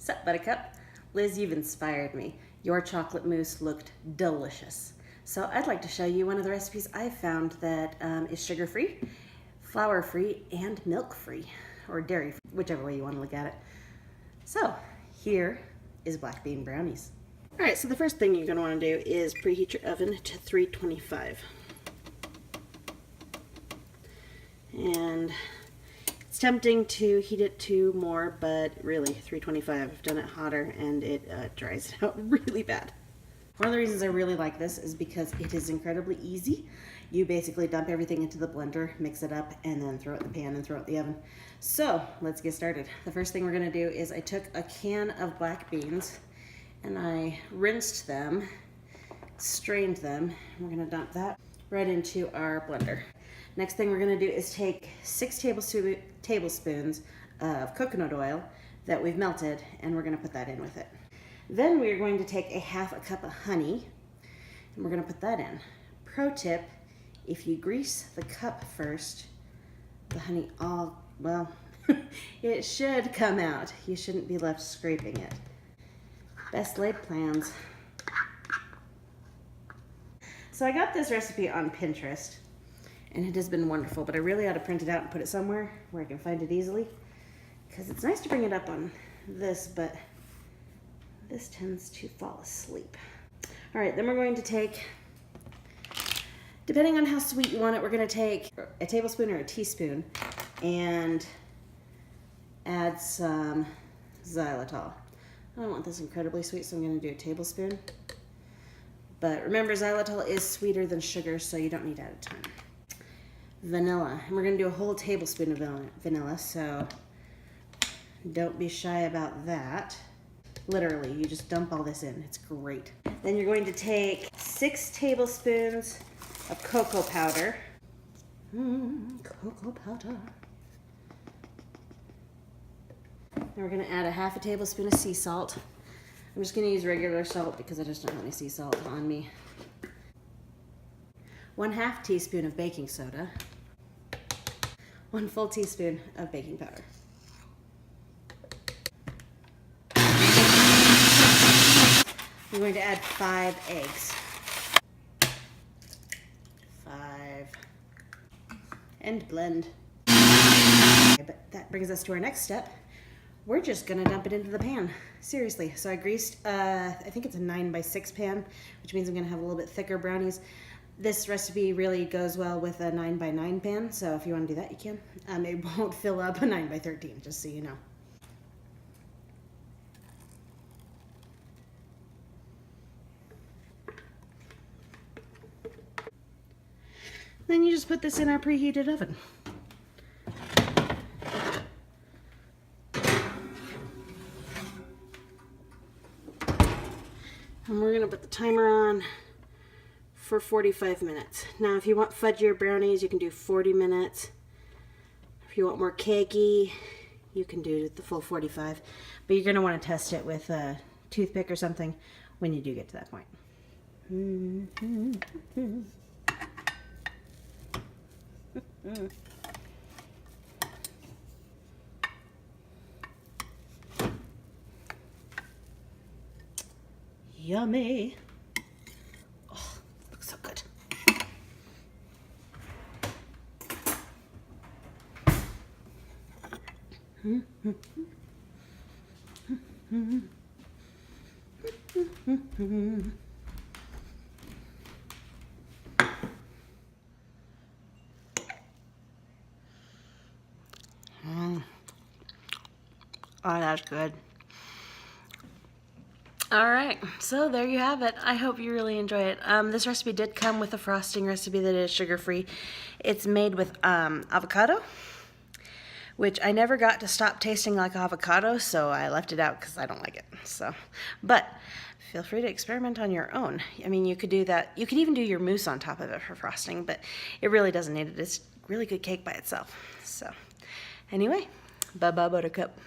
Sup, Buttercup? Liz, you've inspired me. Your chocolate mousse looked delicious. So I'd like to show you one of the recipes I found that is sugar-free, flour-free, and milk-free, or dairy-free, whichever way you want to look at it. So here is black bean brownies. All right, so the first thing you're going to want to do is preheat your oven to 325. And it's tempting to heat it to more, but really 325. I've done it hotter and it dries it out really bad. One of the reasons I really like this is because it is incredibly easy. You basically dump everything into the blender, mix it up, and then throw it in the pan and throw it in the oven. So let's get started. The first thing we're gonna do is I took a can of black beans and I rinsed them, strained them. We're gonna dump that right into our blender. Next thing we're gonna do is take 6 tablespoons of coconut oil that we've melted, and we're gonna put that in with it. Then we're going to take a half a cup of honey, and we're gonna put that in. Pro tip, if you grease the cup first, the honey it should come out. You shouldn't be left scraping it. Best laid plans. So I got this recipe on Pinterest, and it has been wonderful, but I really ought to print it out and put it somewhere where I can find it easily, because it's nice to bring it up on this, but this tends to fall asleep. All right, then we're going to take, depending on how sweet you want it, we're going to take a tablespoon or a teaspoon and add some xylitol. I don't want this incredibly sweet, so I'm going to do a tablespoon. But remember, xylitol is sweeter than sugar, so you don't need to add a ton. Vanilla, and we're going to do a whole tablespoon of vanilla, so don't be shy about that. Literally, you just dump all this in. It's great. Then you're going to take 6 tablespoons of cocoa powder. Cocoa powder. Then we're going to add a half a tablespoon of sea salt. I'm just going to use regular salt because I just don't have any sea salt on me. 1/2 teaspoon of baking soda. 1 full teaspoon of baking powder. I'm going to add 5 eggs. 5. And blend. But that brings us to our next step. We're just gonna dump it into the pan. Seriously. So I greased, I think it's a 9x6 pan, which means I'm gonna have a little bit thicker brownies. This recipe really goes well with a 9x9 pan, so if you want to do that, you can. It won't fill up a 9x13, just so you know. Then you just put this in our preheated oven. And we're gonna put the timer on for 45 minutes. Now, if you want fudgier brownies, you can do 40 minutes. If you want more cakey, you can do the full 45. But you're gonna wanna test it with a toothpick or something when you do get to that point. Yummy. Oh, looks so good. Oh, that's good. All right, so there you have it. I hope you really enjoy it. This recipe did come with a frosting recipe that is sugar-free. It's made with avocado, which I never got to stop tasting like avocado, so I left it out because I don't like it. So, but feel free to experiment on your own. I mean, you could do that. You could even do your mousse on top of it for frosting, but it really doesn't need it. It's really good cake by itself. So, anyway, bye-bye, Buttercup.